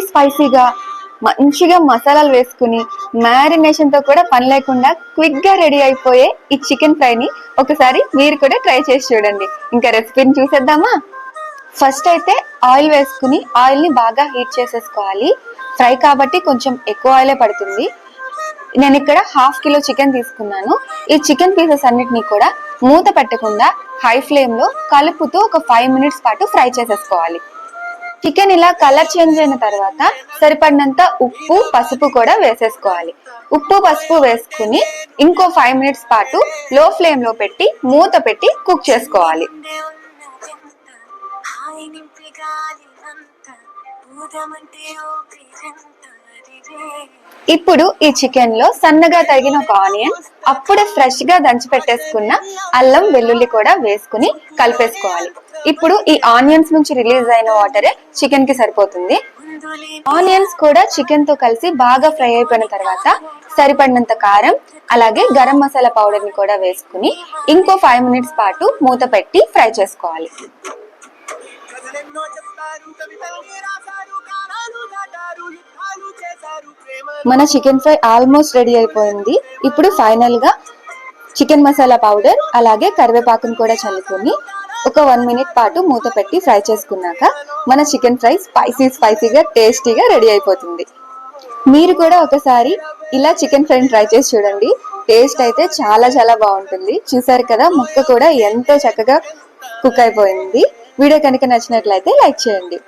స్పైసీగా మంచిగా మసాలాలు వేసుకుని మ్యారినేషన్ తో కూడా పని లేకుండా క్విక్ గా రెడీ అయిపోయే ఈ చికెన్ ఫ్రై ని ఒకసారి మీరు కూడా ట్రై చేసి చూడండి. ఇంకా రెసిపీని చూసేద్దామా? ఫస్ట్ అయితే ఆయిల్ వేసుకుని ఆయిల్ ని బాగా హీట్ చేసేసుకోవాలి. ఫ్రై కాబట్టి కొంచెం ఎక్కువ ఆయిలే పడుతుంది. నేను ఇక్కడ ½ కిలో చికెన్ తీసుకున్నాను. ఈ చికెన్ పీసెస్ అన్నిటిని కూడా మూత పెట్టకుండా హై ఫ్లేమ్ లో కలుపుతూ ఒక 5 మినిట్స్ పాటు ఫ్రై చేసేసుకోవాలి. చికెన్ ఇలా కలర్ చేంజ్ అయిన తర్వాత సరిపడినంత ఉప్పు పసుపు కూడా వేసేసుకోవాలి. ఉప్పు పసుపు వేసుకుని ఇంకో 5 మినిట్స్ పాటు లో ఫ్లేమ్ లో పెట్టి మూత పెట్టి కుక్ చేసుకోవాలి. ఇప్పుడు ఈ చికెన్ లో సన్నగా తరిగిన ఒక ఆనియన్, అప్పుడే ఫ్రెష్ గా దంచి పెట్టేసుకున్న అల్లం వెల్లుల్లి కూడా వేసుకుని కలిపేసుకోవాలి. ఇప్పుడు ఈ ఆనియన్స్ నుంచి రిలీజ్ అయిన వాటరే చికెన్ కి సరిపోతుంది. ఆనియన్స్ కూడా చికెన్ తో కలిసి బాగా ఫ్రై అయిపోయిన తర్వాత సరిపడినంత కారం అలాగే గరం మసాలా పౌడర్ ని కూడా వేసుకుని ఇంకో 5 మినిట్స్ పాటు మూత పెట్టి ఫ్రై చేసుకోవాలి. మన చికెన్ ఫ్రై ఆల్మోస్ట్ రెడీ అయిపోయింది. ఇప్పుడు ఫైనల్ గా చికెన్ మసాలా పౌడర్ అలాగే కరివేపాకును కూడా చల్లుకొని ఒక 1 మినిట్ పాటు మూత పెట్టి ఫ్రై చేసుకున్నాక మన చికెన్ ఫ్రై స్పైసీగా టేస్టీగా రెడీ అయిపోతుంది. మీరు కూడా ఒకసారి ఇలా చికెన్ ఫ్రైని ట్రై చేసి చూడండి. టేస్ట్ అయితే చాలా బాగుంటుంది. చూసారు కదా, ముక్క కూడా ఎంతో చక్కగా కుక్ అయిపోయింది. వీడియో కనుక నచ్చినట్లయితే లైక్ చేయండి.